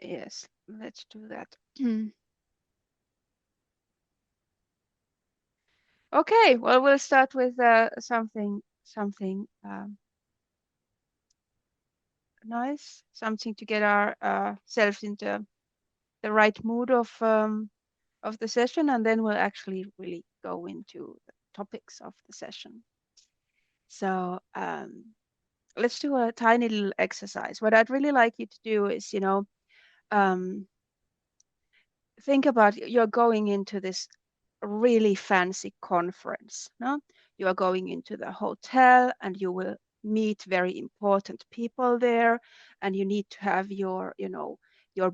Yes, let's do that. Okay, well, we'll start with something nice, something to get our selves into the right mood of the session, and then we'll actually really go into the topics of the session. So let's do a tiny little exercise. What I'd really like you to do is, um, think about you're going into this really fancy conference. No, you are going into the hotel and you will meet very important people there, and you need to have your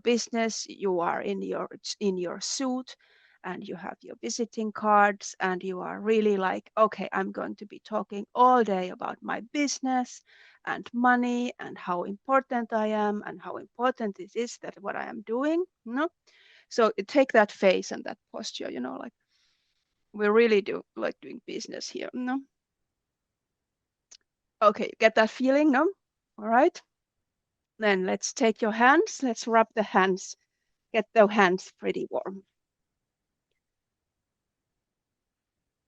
business. You are in your suit, and you have your visiting cards, and you are really like, okay, I'm going to be talking all day about my business and money and how important I am and how important it is that what I am doing. No, so take that face and that posture, like we really do like doing business here. No? Okay, get that feeling, no? All right. Then let's take your hands. Let's rub the hands. Get those hands pretty warm.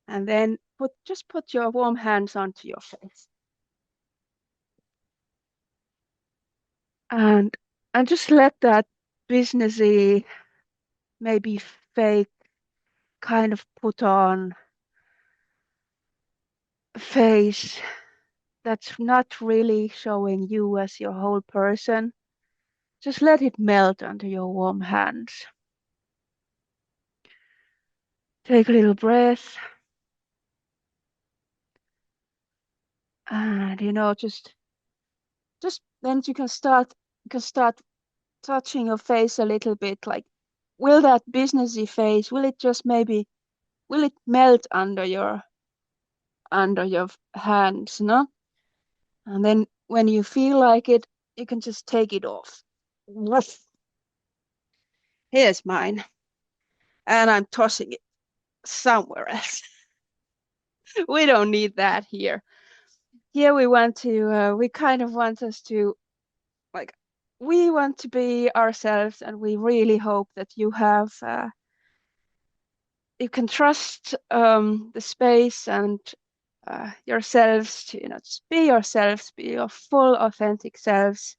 And then just put your warm hands onto your face. And and just let that businessy, maybe fake kind of put on face that's not really showing you as your whole person. Just let it melt under your warm hands. Take a little breath. And just then you can start touching your face a little bit, like, will that businessy face, will it just maybe, will it melt under your hands, no? And then when you feel like it, you can just take it off. Woof. Here's mine, and I'm tossing it somewhere else. We don't need that here. Here we kind of want us to, like, we want to be ourselves, and we really hope that you can trust the space and yourselves to, just be yourselves, be your full authentic selves.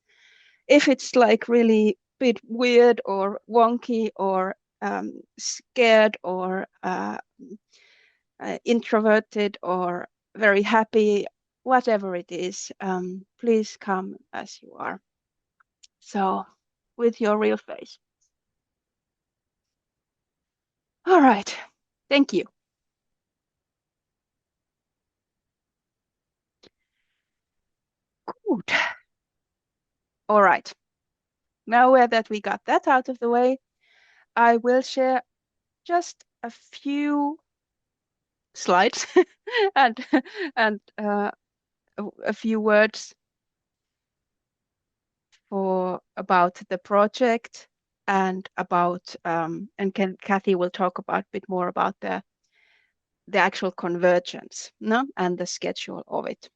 If it's like really bit weird or wonky or scared or introverted or very happy, whatever it is, please come as you are. So, with your real face. All right. Thank you. Good. All right. Now that we got that out of the way, I will share just a few slides and and a few words for about the project and about Kathy will talk about a bit more about the actual convergence, no, and the schedule of it.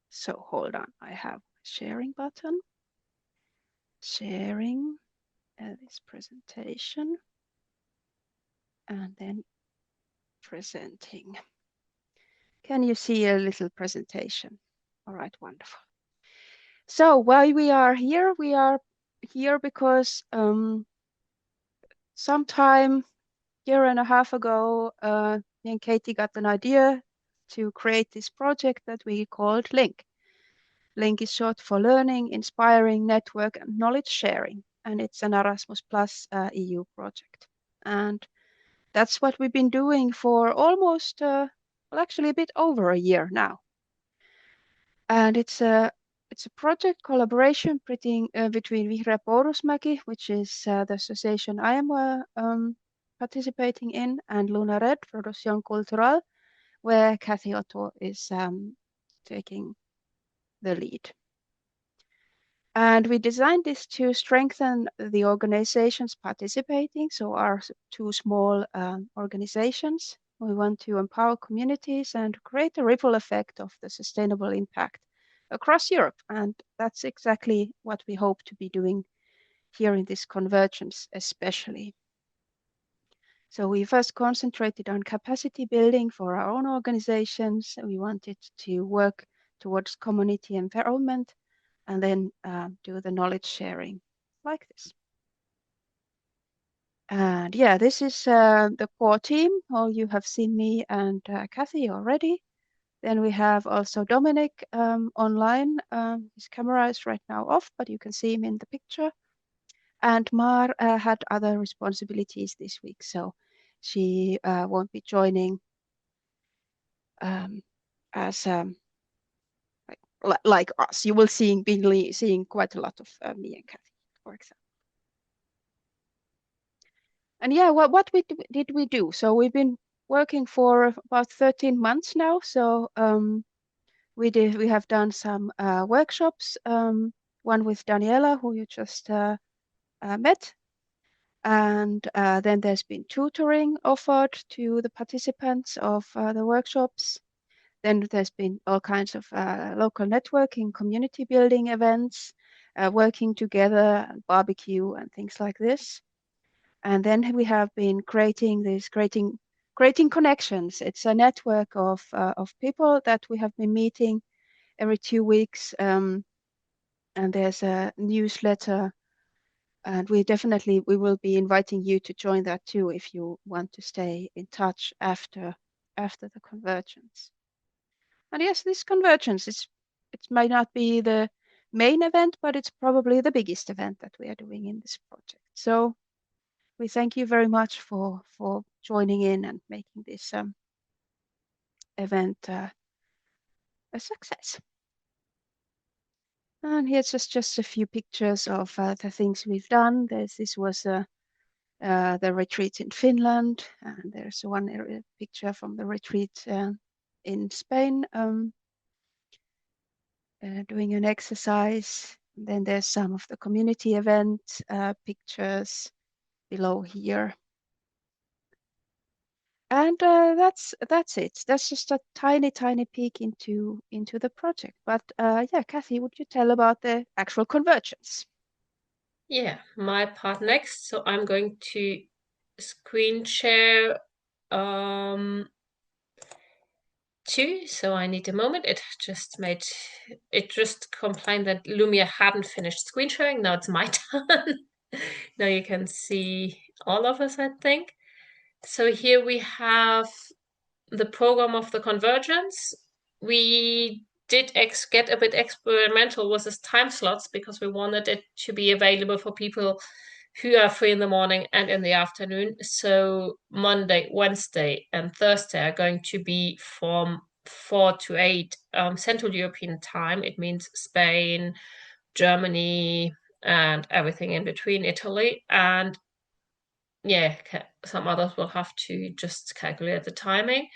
So hold on, I have a sharing button, sharing this presentation, and then presenting. Can you see a little presentation? All right, wonderful. So why we are here because sometime year and a half ago, me and Katie got an idea to create this project that we called Link. Link is short for Learning, Inspiring Network and Knowledge Sharing, and it's an Erasmus Plus EU project. And that's what we've been doing for almost, well, actually a bit over a year now. And it's a project collaboration between Vihreä Pourusmäki, which is the association I am participating in, and Luna Red, Production Cultural, where Kathy Otto is taking the lead. And we designed this to strengthen the organizations participating, so our two small organizations. We want to empower communities and create a ripple effect of the sustainable impact across Europe. And that's exactly what we hope to be doing here in this convergence especially. So we first concentrated on capacity building for our own organizations. We wanted to work towards community empowerment and then do the knowledge sharing like this. And yeah, this is the core team. All you have seen me and Kathy already. Then we have also Dominic online. His camera is right now off, but you can see him in the picture. And Mar had other responsibilities this week, so she won't be joining as like us. You will be seeing quite a lot of me and Kathy, for example. And yeah, what did we do? So we've been working for about 13 months now. So we have done some workshops. One with Daniela, who you just met. And then there's been tutoring offered to the participants of the workshops. Then there's been all kinds of local networking, community building events, working together, barbecue and things like this. And then we have been creating connections. It's a network of people that we have been meeting every 2 weeks. And there's a newsletter. And we will be inviting you to join that too if you want to stay in touch after the convergence. And yes, this convergence it might not be the main event, but it's probably the biggest event that we are doing in this project. So we thank you very much for joining in and making this event a success. And here's just a few pictures of the things we've done. This was the retreat in Finland, and there's one picture from the retreat in Spain, doing an exercise. And then there's some of the community event pictures below here. And that's it. That's just a tiny peek into the project. But yeah, Kathy, would you tell about the actual convergence? Yeah, my part next. So I'm going to screen share two. So I need a moment. It just complained that Lumia hadn't finished screen sharing. Now it's my turn. Now you can see all of us, I think. So here we have the program of the convergence. We did get a bit experimental with this time slots because we wanted it to be available for people who are free in the morning and in the afternoon. So Monday, Wednesday, and Thursday are going to be from 4 to 8 Central European time. It means Spain, Germany, and everything in between, Italy. And yeah, some others will have to just calculate the timing.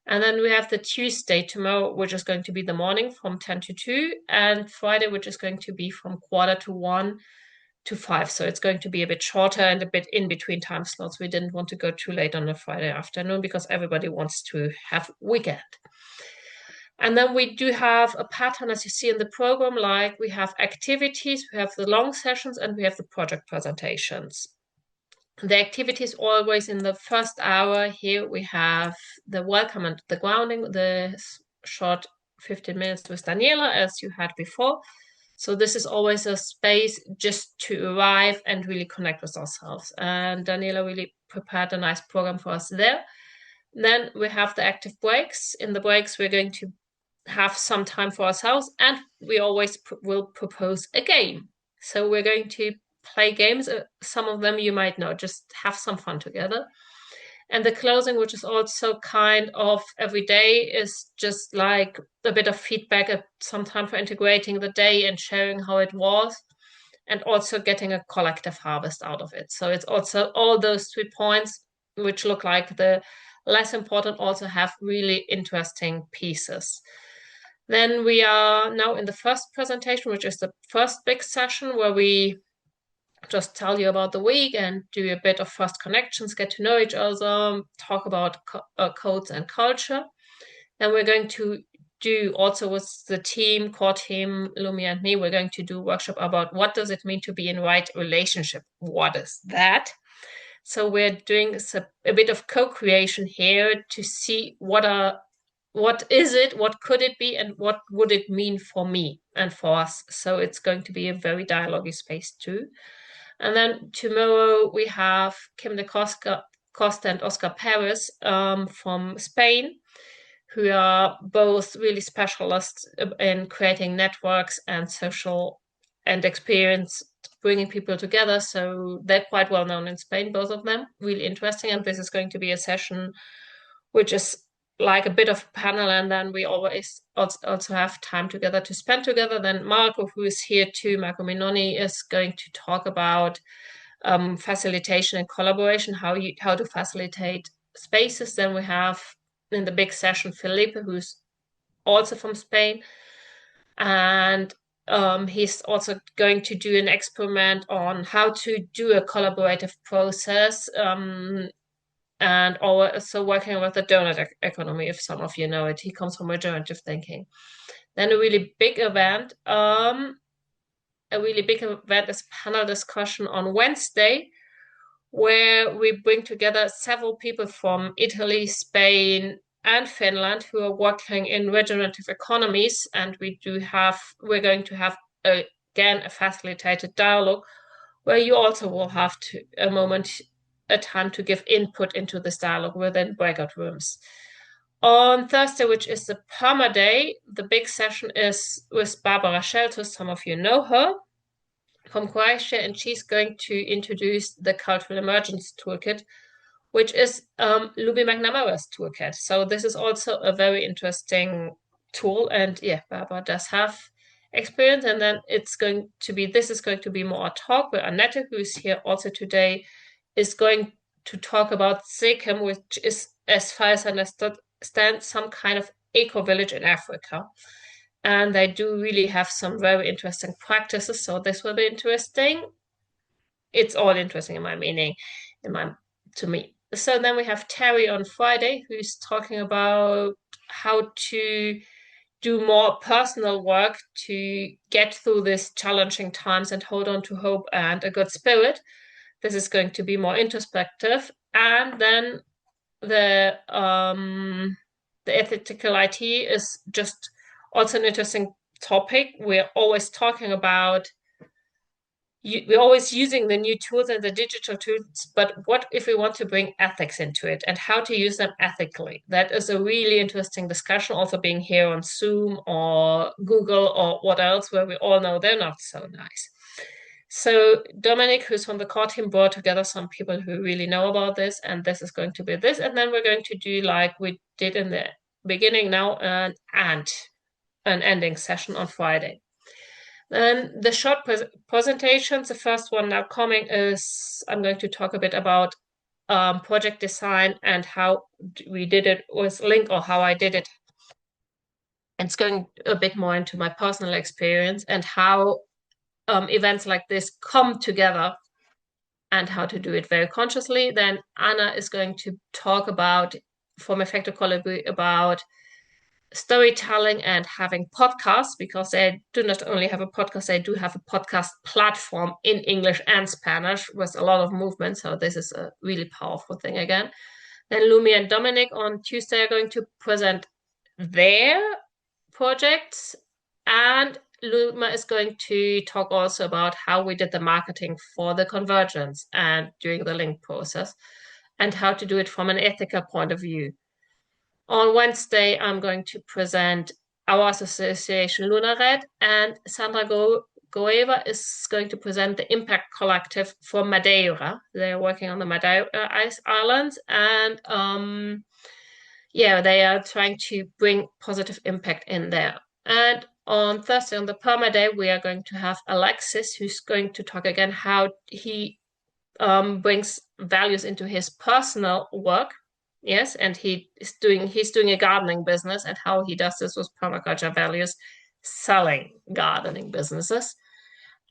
And then we have the Tuesday tomorrow, which is going to be the morning from 10 to 2, and Friday, which is going to be from 1:45 to 5. So it's going to be a bit shorter and a bit in between time slots. We didn't want to go too late on a Friday afternoon because everybody wants to have weekend. And then we do have a pattern, as you see in the program, like we have activities, we have the long sessions, and we have the project presentations. The activities always in the first hour. Here we have the welcome and the grounding, the short 15 minutes with Daniela, as you had before. So this is always a space just to arrive and really connect with ourselves. And Daniela really prepared a nice program for us there. Then we have the active breaks. In the breaks, we're going to have some time for ourselves, and we always will propose a game. So we're going to play games. Some of them you might know, just have some fun together. And the closing, which is also kind of every day, is just like a bit of feedback, some time for integrating the day and sharing how it was, and also getting a collective harvest out of it. So it's also all those 3 points, which look like the less important, also have really interesting pieces. Then we are now in the first presentation, which is the first big session where we just tell you about the week and do a bit of first connections, get to know each other, talk about codes and culture. Then we're going to do also with the team, core team, Lumi and me, we're going to do a workshop about what does it mean to be in right relationship? What is that? So we're doing a bit of co-creation here to see what is it, what could it be, and what would it mean for me and for us. So it's going to be a very dialogue space too. And then tomorrow we have Kim de Costa and Oscar Perez from Spain, who are both really specialists in creating networks and social and experience bringing people together. So they're quite well known in Spain, both of them. Really interesting. And this is going to be a session which is like a bit of a panel, and then we always also have time together to spend together. Then Marco, who is here too, Marco Minoni, is going to talk about facilitation and collaboration, how to facilitate spaces. Then we have in the big session Felipe, who's also from Spain, and he's also going to do an experiment on how to do a collaborative process, and also working with the donut economy, if some of you know it. He comes from regenerative thinking. Then a really big event is panel discussion on Wednesday, where we bring together several people from Italy, Spain, and Finland who are working in regenerative economies, and we're going to have again a facilitated dialogue where you also will have a time to give input into this dialogue within breakout rooms. On Thursday, which is the Perma Day, the big session is with Barbara Shelter. Some of you know her from Croatia, and she's going to introduce the Cultural Emergence Toolkit, which is Luby McNamara's toolkit. So this is also a very interesting tool, and yeah, Barbara does have experience. And then this is going to be more a talk where Annette, who is here also today, is going to talk about Sekem, which is, as far as I understand, some kind of eco-village in Africa. And they do really have some very interesting practices, so this will be interesting. It's all interesting in my meaning, to me. So then we have Terry on Friday, who's talking about how to do more personal work to get through these challenging times and hold on to hope and a good spirit. This is going to be more introspective. And then the ethical IT is just also an interesting topic. We're always talking about we're always using the new tools and the digital tools, but what if we want to bring ethics into it and how to use them ethically? That is a really interesting discussion, also being here on Zoom or Google or what else, where we all know they're not so nice. So Dominic, who's from the core team, brought together some people who really know about this, and this is going to be this. And then we're going to do like we did in the beginning now, an ending session on Friday. And the short presentations, the first one now coming is I'm going to talk a bit about project design and how we did it with Link, or how I did it. It's going a bit more into my personal experience and how events like this come together and how to do it very consciously. Then Anna is going to talk about, from Effective Colibri, about storytelling and having podcasts, because they do not only have a podcast, they do have a podcast platform in English and Spanish with a lot of movement. So this is a really powerful thing again. Then Lumi and Dominic on Tuesday are going to present their projects, and Luma is going to talk also about how we did the marketing for the convergence and during the link process, and how to do it from an ethical point of view. On Wednesday, I'm going to present our association, LunaRed, and Sandra Goeva is going to present the Impact Collective for Madeira. They're working on the Madeira Islands, and they are trying to bring positive impact in there. And on Thursday, on the Perma Day, we are going to have Alexis, who's going to talk again how he brings values into his personal work. Yes, and he's doing a gardening business, and how he does this with permaculture values, selling gardening businesses.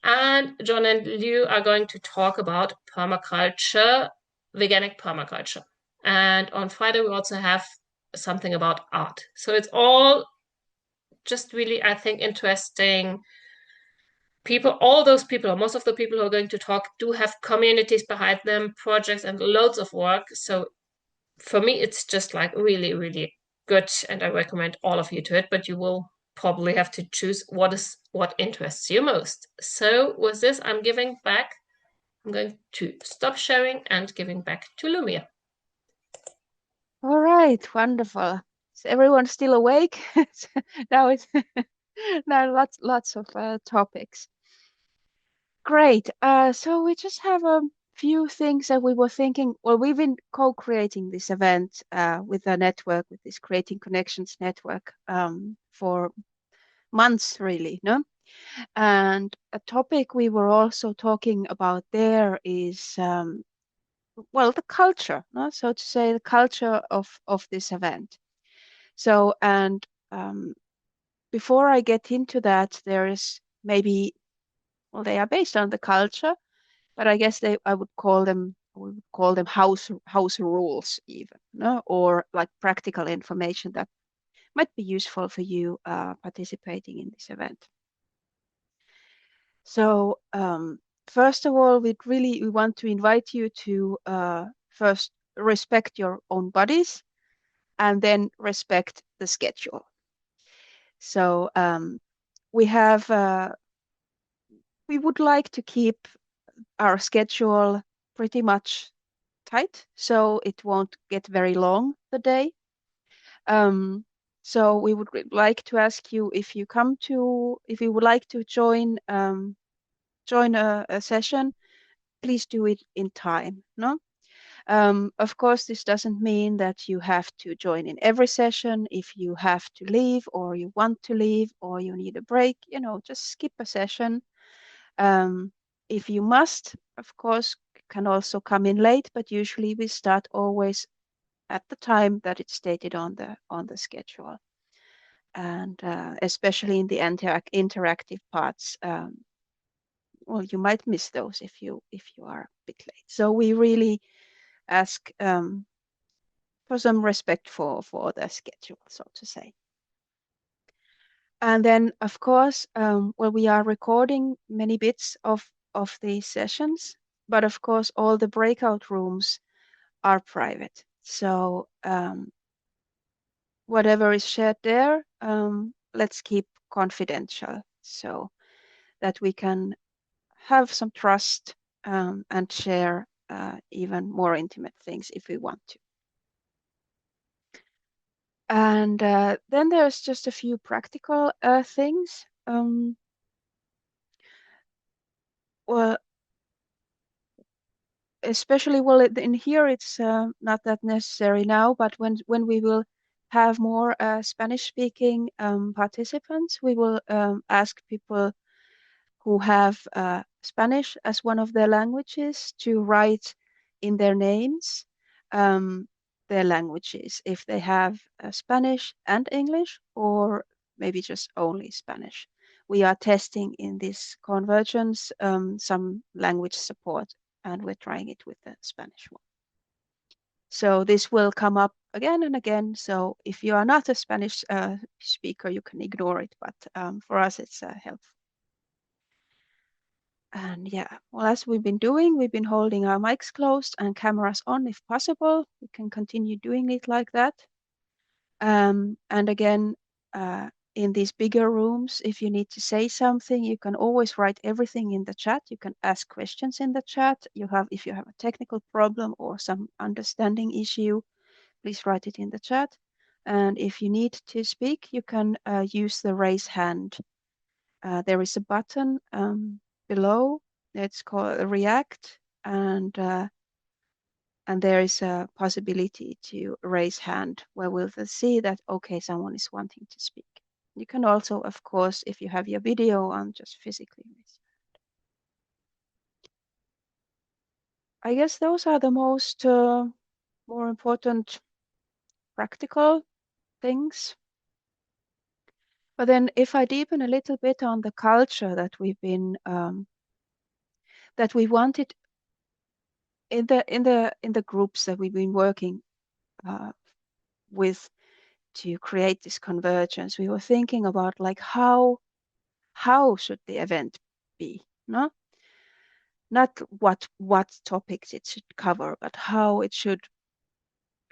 And John and Liu are going to talk about permaculture, veganic permaculture. And on Friday, we also have something about art. So it's all just really, I think, interesting people. All those people, or most of the people who are going to talk, do have communities behind them, projects, and loads of work. So for me, it's just like really, really good, and I recommend all of you to it. But you will probably have to choose what interests you most. So with this, I'm giving back. I'm going to stop sharing and giving back to Lumia. All right, wonderful. Is everyone still awake? Now it's now lots of topics. Great. So we just have a few things that we were thinking. Well, we've been co-creating this event with a network, with this Creating Connections network, for months, really, no? And a topic we were also talking about there is, well, the culture, no? So to say, the culture of this event. So, and before I get into that, there is maybe, well, they are based on the culture, but I guess I would call them, we would call them house rules even, no? Or like practical information that might be useful for you participating in this event. So first of all, we want to invite you to first respect your own bodies and then respect the schedule. So we have we would like to keep our schedule pretty much tight, so it won't get very long the day. Um, so we would like to ask you if you would like to join a session, please do it in time, no? Of course, this doesn't mean that you have to join in every session. If you have to leave or you want to leave or you need a break, just skip a session. If you must, of course, can also come in late, but usually we start always at the time that it's stated on the schedule. And especially in the interactive parts, well, you might miss those if you are a bit late. So we really ask for some respect for the schedule, so to say. And then, of course, well, we are recording many bits of these sessions, but of course, all the breakout rooms are private. So whatever is shared there, let's keep confidential so that we can have some trust and share even more intimate things if we want to. And then there's just a few practical things. Well, especially, well, in here it's not that necessary now, but when we will have more Spanish-speaking participants, we will ask people who have Spanish as one of their languages to write in their names their languages, if they have Spanish and English, or maybe just only Spanish. We are testing in this convergence some language support, and we're trying it with the Spanish one. So this will come up again and again. So if you are not a Spanish speaker, you can ignore it, but for us it's helpful. And yeah, well, as we've been doing, we've been holding our mics closed and cameras on if possible. We can continue doing it like that. And again, in these bigger rooms, if you need to say something, you can always write everything in the chat. You can ask questions in the chat. If you have a technical problem or some understanding issue, please write it in the chat. And if you need to speak, you can use the raise hand. There is a button below. It's called React, and there is a possibility to raise hand where we'll see that, okay, someone is wanting to speak. You can also, of course, if you have your video on, just physically raise. I guess those are the most more important practical things. But then if I deepen a little bit on the culture that that we wanted in the groups that we've been working with, to create this convergence, we were thinking about like how should the event be, no? Not what topics it should cover, but how it should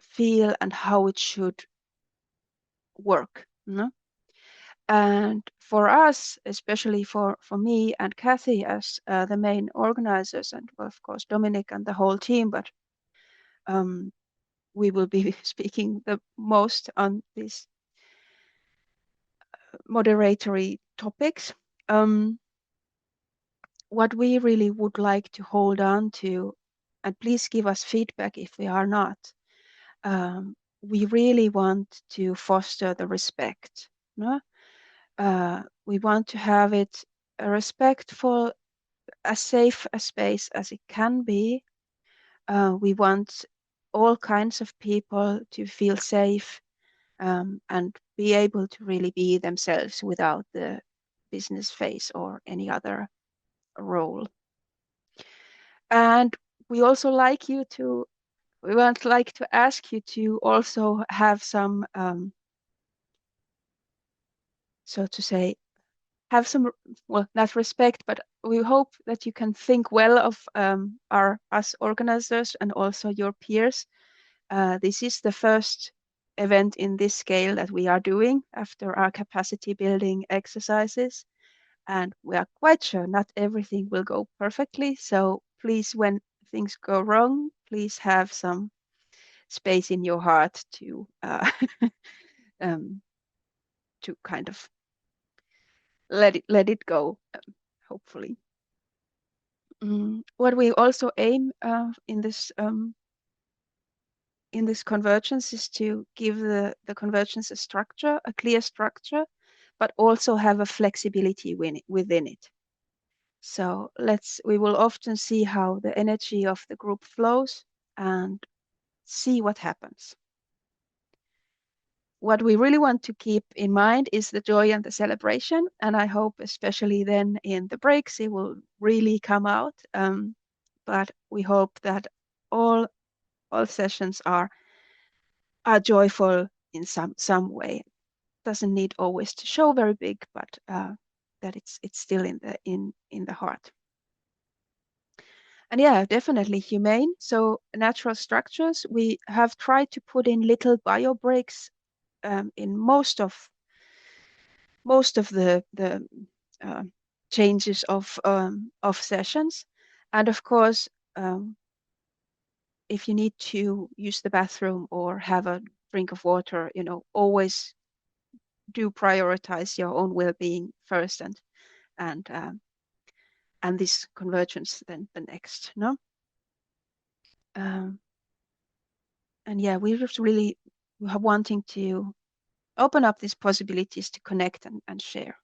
feel and how it should work, no? And for us, especially for me and Kathy as the main organizers, and well, of course Dominic and the whole team, but we will be speaking the most on these moderatory topics. What we really would like to hold on to, and please give us feedback if we are not, we really want to foster the respect. No? We want to have it a respectful, as safe a space as it can be. We want all kinds of people to feel safe and be able to really be themselves without the business face or any other role. And we also like you to, we would like to ask you to also have some, so to say, have some, well, not respect, but we hope that you can think well of us organizers and also your peers. This is the first event in this scale that we are doing after our capacity building exercises. And we are quite sure not everything will go perfectly. So please, when things go wrong, please have some space in your heart um, to kind of let it go, hopefully. What we also aim in this convergence is to give the convergence a structure, a clear structure, but also have a flexibility within it. So we will often see how the energy of the group flows and see what happens. What we really want to keep in mind is the joy and the celebration. And I hope especially then in the breaks, it will really come out. But we hope that all sessions are joyful in some way. Doesn't need always to show very big, but that it's still in the heart. And yeah, definitely humane. So natural structures, we have tried to put in little bio breaks in most of the changes of sessions. And of course, if you need to use the bathroom or have a drink of water, always do prioritize your own well-being first, and this convergence then the next, no? And yeah, we're just really wanting to open up these possibilities to connect and share.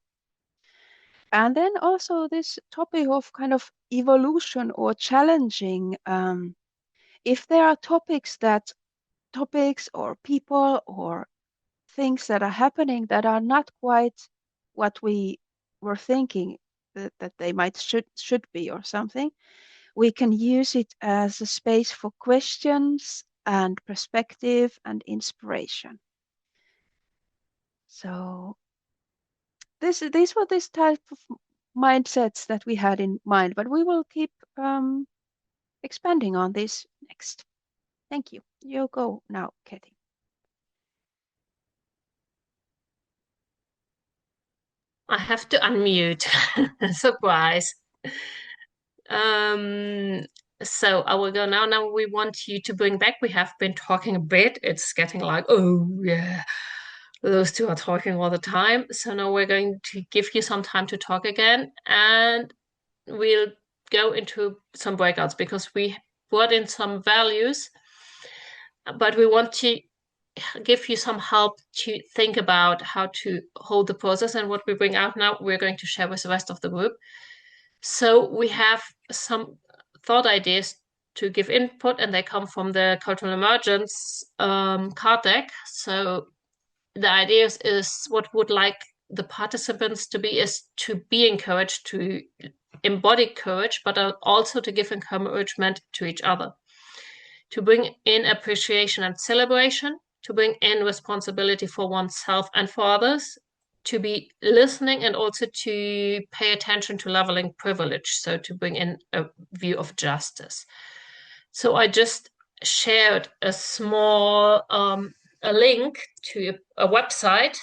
And then also this topic of kind of evolution or challenging. If there are topics or people or things that are happening that are not quite what we were thinking that they might should be or something, we can use it as a space for questions and perspective and inspiration. So these were this type of mindsets that we had in mind, but we will keep expanding on this next. Thank you. You go now, Katie. I have to unmute. Surprise. So I will go now. Now we want you to bring back. We have been talking a bit. It's getting like, oh yeah, those two are talking all the time. So now we're going to give you some time to talk again, and we'll go into some breakouts because we brought in some values, but we want to give you some help to think about how to hold the process. And what we bring out now, we're going to share with the rest of the group. So we have some thought ideas to give input, and they come from the Cultural Emergence card deck. So the ideas is what would like the participants to be is to be encouraged to embody courage, but also to give encouragement to each other, to bring in appreciation and celebration, to bring in responsibility for oneself and for others, to be listening and also to pay attention to leveling privilege, so to bring in a view of justice. So I just shared a small a link to a website.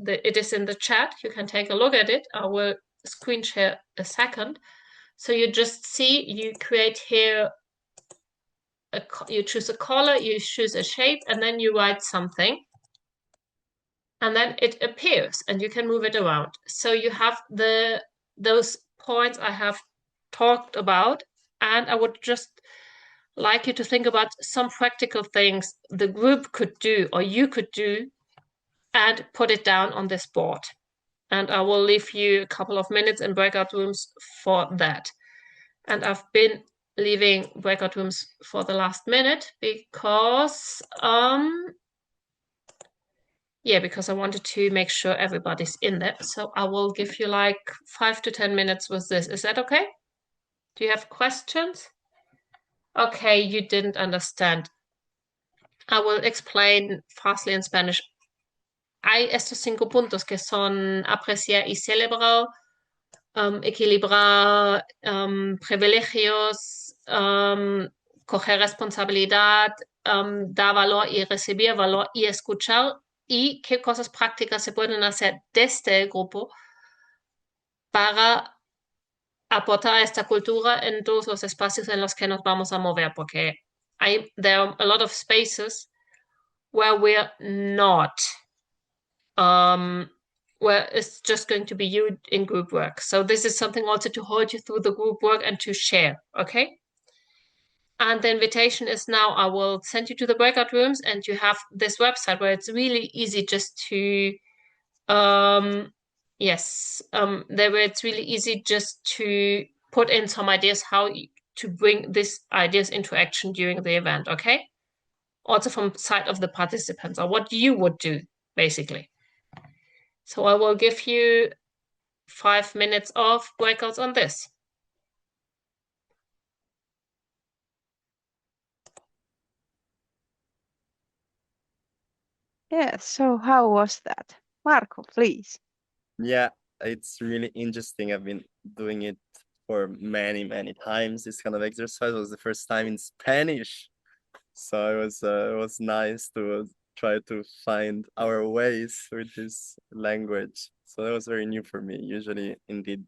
It is in the chat. You can take a look at it. I will screen share a second. So you just see, you create here, you choose a color, you choose a shape, and then you write something. And then it appears and you can move it around. So you have those points I have talked about, and I would just like you to think about some practical things the group could do or you could do and put it down on this board. And I will leave you a couple of minutes in breakout rooms for that. And I've been leaving breakout rooms for the last minute because because I wanted to make sure everybody's in there. So I will give you like 5 to 10 minutes with this. Is that okay? Do you have questions? Okay, you didn't understand. I will explain fastly in Spanish. Hay estos 5 puntos que son apreciar y celebrar, equilibrar privilegios, coger responsabilidad, dar valor y recibir valor y escuchar, y qué cosas prácticas se pueden hacer desde el grupo para aportar a esta cultura en todos los espacios en los que nos vamos a mover, porque there are a lot of spaces where we're not, um, where it's just going to be you in group work. So this is something also to hold you through the group work and to share, okay? And the invitation is now, I will send you to the breakout rooms and you have this website where it's really easy just to, there where it's really easy just to put in some ideas to bring these ideas into action during the event, okay? Also from side of the participants, or what you would do, basically. So I will give you 5 minutes of breakouts on this. Yes, so how was that? Marco, please. Yeah, it's really interesting. I've been doing it for many, many times. This kind of exercise was the first time in Spanish. So it was nice to try to find our ways with this language. So that was very new for me. Usually, indeed,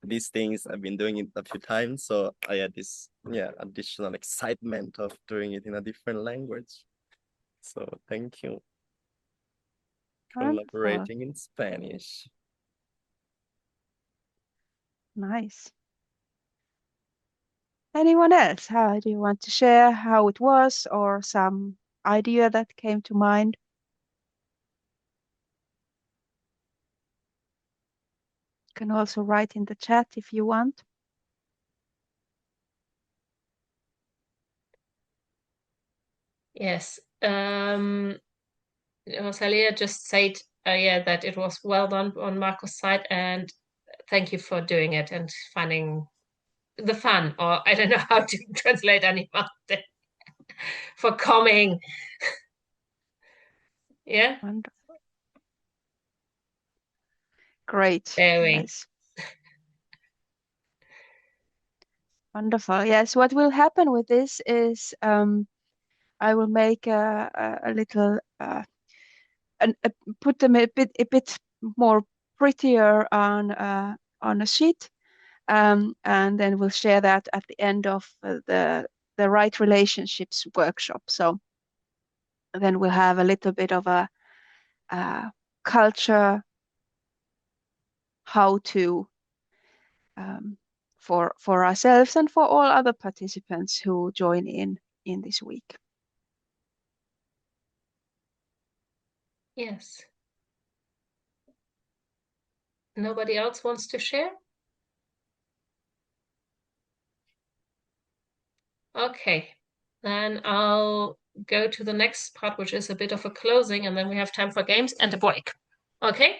these things I've been doing it a few times. So I had this additional excitement of doing it in a different language. So thank you. Wonderful. Collaborating in Spanish. Nice. Anyone else? How do you want to share how it was or some idea that came to mind? You can also write in the chat if you want. Yes. Rosalia just said, that it was well done on Marco's side, and thank you for doing it and finding the fun, or I don't know how to translate animate, for coming. Yeah. Wonderful. Great. Sharing. Yes. Wonderful. Yes. What will happen with this is I will make a little put them a bit more prettier on a sheet, and then we'll share that at the end of the right relationships workshop. So then we'll have a little bit of a culture how to for ourselves and for all other participants who join in this week. Yes. Nobody else wants to share? Okay, then I'll go to the next part, which is a bit of a closing, and then we have time for games and a break. Okay?